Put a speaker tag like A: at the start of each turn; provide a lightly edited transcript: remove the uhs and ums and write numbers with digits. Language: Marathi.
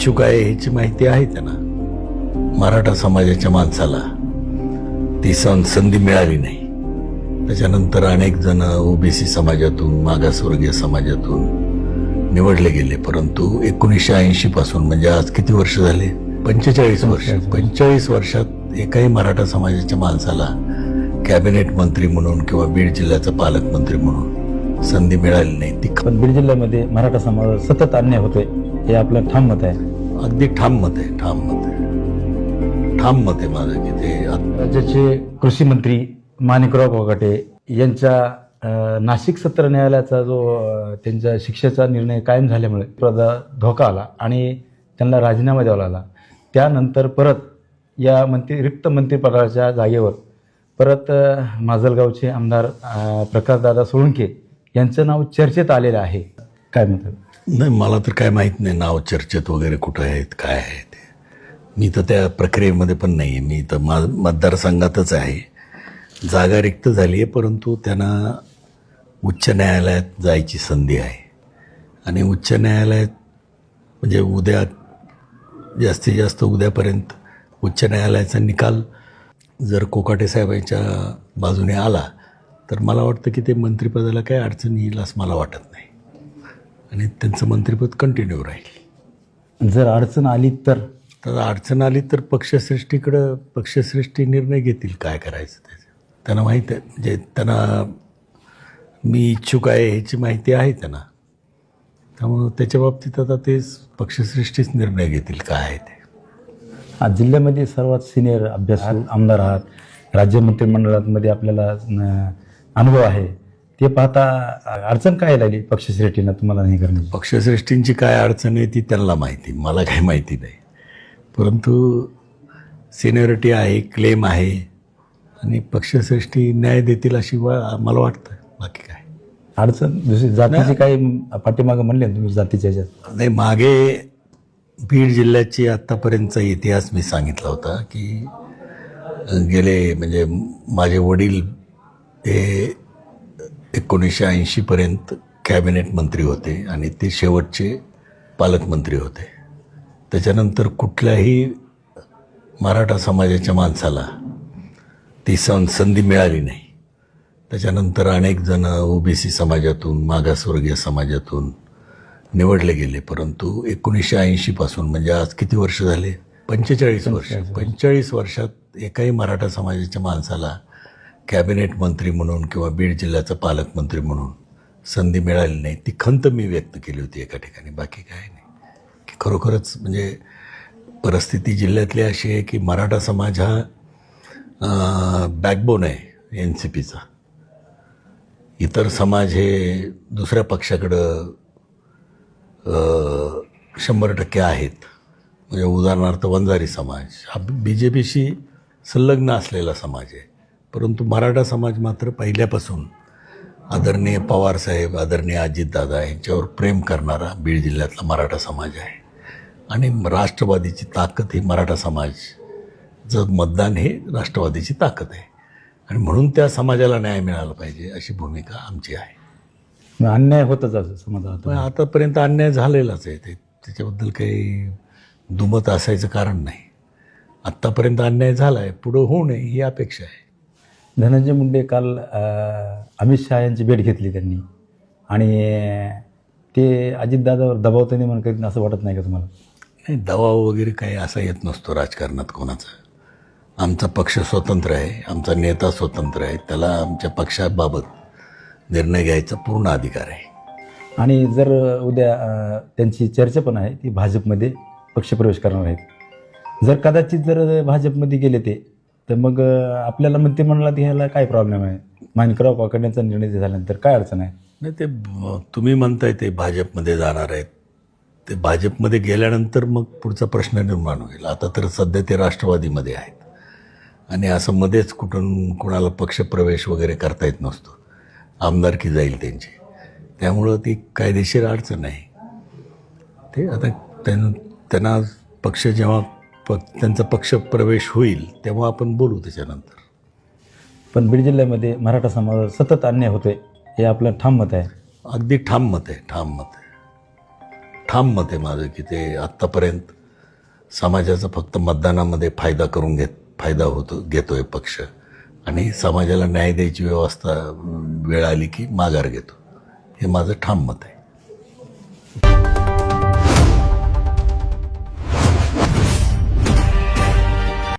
A: इच्छुक आहे ह्याची माहिती आहे त्यांना. मराठा समाजाच्या माणसाला ती संधी मिळाली नाही. त्याच्यानंतर अनेक जण ओबीसी समाजातून, मागासवर्गीय समाजातून निवडले गेले. परंतु 1980 पासून, म्हणजे आज किती वर्ष झाले? 45 वर्ष. 45 वर्षात एकाही मराठा समाजाच्या माणसाला कॅबिनेट मंत्री म्हणून किंवा बीड जिल्ह्याचा पालकमंत्री म्हणून संधी मिळाली नाही. ती
B: पण बीड जिल्ह्यामध्ये मराठा समाजावर सतत अन्याय होतोय हे आपलं ठाम मत आहे.
A: अगदी ठाम मत आहे. ठाम मत आहे माझं की ते
B: राज्याचे कृषी मंत्री माणिकराव कोकाटे यांच्या नाशिक सत्र न्यायालयाचा जो त्यांच्या शिक्षेचा निर्णय कायम झाल्यामुळे धोका आला आणि त्यांना राजीनामा द्यावा लागला. त्यानंतर परत या रिक्त मंत्रिपदाच्या जागेवर परत माजलगावचे आमदार प्रकाशदादा सोळंके यांचं नाव चर्चेत आलेलं आहे. काय म्हणतात?
A: नाही, मला तर काय माहीत नाही नाव चर्चेत वगैरे कुठं आहेत, काय आहे ते. मी तर त्या प्रक्रियेमध्ये पण नाही आहे. मी तर मतदारसंघातच आहे. जागा रिक्त झाली आहे, परंतु त्यांना उच्च न्यायालयात जायची संधी आहे. आणि उच्च न्यायालयात म्हणजे उद्या, जास्तीत जास्त उद्यापर्यंत उच्च न्यायालयाचा निकाल जर कोकाटे साहेबांच्या बाजूने आला तर मला वाटतं की ते मंत्रिपदाला काही अडचण येईल असं मला वाटत नाही. आणि त्यांचं मंत्रिपद कंटिन्यू राहील.
B: जर अडचण आली तर
A: अडचण आली तर पक्षश्रेष्ठी निर्णय घेतील काय करायचं त्याचं. त्यांना माहीत आहे, म्हणजे त्यांना मी इच्छुक आहे ह्याची माहिती आहे त्यांना. त्यामुळं त्याच्या बाबतीत आता तेच पक्षश्रेष्ठीच निर्णय घेतील काय आहे ते.
B: आज जिल्ह्यामध्ये सर्वात सिनियर अभ्यासू आमदार आहात. राज्य मंत्रिमंडळामध्ये आपल्याला अनुभव आहे. ते पाहता अडचण काय लागली पक्षश्रेष्ठीनं तुम्हाला नाही करण्याची?
A: पक्षश्रेष्ठींची काय अडचण आहे ती त्यांना माहिती, मला काही माहिती नाही. परंतु सिनियरिटी आहे, क्लेम आहे आणि पक्षश्रेष्ठी न्याय देतील अशी मला वाटतं. बाकी काय
B: अडचण दुसरी जातीची काही पाठीमागं म्हणले ना तुम्ही जातीच्या ह्याच्यात?
A: नाही, मागे बीड जिल्ह्याची आत्तापर्यंतचा इतिहास मी सांगितला होता की गेले म्हणजे माझे वडील हे 1980पर्यंत कॅबिनेट मंत्री होते आणि ते शेवटचे पालकमंत्री होते. त्याच्यानंतर कुठल्याही मराठा समाजाच्या माणसाला ती संधी मिळाली नाही. त्याच्यानंतर अनेक जण ओबीसी समाजातून, मागासवर्गीय समाजातून निवडले गेले. परंतु 1980 पासून, म्हणजे आज किती वर्ष झाले? 45 वर्ष. 45 वर्षात एकाही मराठा समाजाच्या माणसाला कॅबिनेट मंत्री म्हणून किंवा बीड जिल्ह्याचा पालकमंत्री म्हणून संधी मिळाली नाही. ती खंत मी व्यक्त केली होती एका ठिकाणी. बाकी काय नाही. की खरोखरच म्हणजे परिस्थिती जिल्ह्यातली अशी आहे की मराठा समाज हा बॅकबोन आहे NCPचा. इतर समाज हे दुसऱ्या पक्षाकडं 100% आहेत. म्हणजे उदाहरणार्थ वंजारी समाज हा BJPशी संलग्न असलेला समाज आहे. परंतु मराठा समाज मात्र पहिल्यापासून आदरणीय पवारसाहेब, आदरणीय अजितदादा यांच्यावर प्रेम करणारा बीड जिल्ह्यातला मराठा समाज आहे. आणि राष्ट्रवादीची ताकद ही मराठा समाजचं मतदान हे राष्ट्रवादीची ताकद आहे. आणि म्हणून त्या समाजाला न्याय मिळाला पाहिजे अशी भूमिका आमची आहे.
B: अन्याय होतच असं समाजात.
A: पण आतापर्यंत अन्याय झालेलाच आहे. त्याच्याबद्दल काही दुमत असायचं कारण नाही. आत्तापर्यंत अन्याय झाला आहे, पुढं होऊ नये ही अपेक्षा आहे.
B: धनंजय मुंडे काल अमित शहा यांची भेट घेतली त्यांनी आणि ते अजितदादावर दबावताना म्हणून काही असं वाटत नाही का तुम्हाला?
A: नाही, दबाव वगैरे काही असा येत नसतो राजकारणात कोणाचा. आमचा पक्ष स्वतंत्र आहे, आमचा नेता स्वतंत्र आहे. त्याला आमच्या पक्षाबाबत निर्णय घ्यायचा पूर्ण अधिकार आहे.
B: आणि जर उद्या त्यांची चर्चा पण आहे ती भाजपमध्ये पक्षप्रवेश करणार आहेत. जर कदाचित जर भाजपमध्ये गेले ते तर मग आपल्याला मंत्रिमंडळात घ्यायला काय प्रॉब्लेम आहे? माणिकराव कोकाटेंचा निर्णय झाल्यानंतर काय अडचण आहे?
A: नाही, ते तुम्ही म्हणताय ते भाजपमध्ये जाणार आहेत. ते भाजपमध्ये गेल्यानंतर मग पुढचा प्रश्न निर्माण होईल. आता तर सध्या ते राष्ट्रवादीमध्ये आहेत आणि असं मध्येच कुणाला पक्षप्रवेश वगैरे करता येत नसतो. आमदारकी जाईल त्यांची. त्यामुळं ती कायदेशीर अडचण आहे. ते आता त्यांना पक्ष जेव्हा त्यांचा पक्षप्रवेश होईल तेव्हा आपण बोलू त्याच्यानंतर.
B: पण बीड जिल्ह्यामध्ये मराठा समाजावर सतत अन्याय होतोय हे आपलं ठाम मत आहे.
A: अगदी ठाम मत आहे. ठाम मत आहे माझं की ते आत्तापर्यंत समाजाचा फक्त मतदानामध्ये फायदा घेतोय पक्ष आणि समाजाला न्याय द्यायची व्यवस्था वेळ आली की माघार घेतो. हे माझं ठाम मत आहे.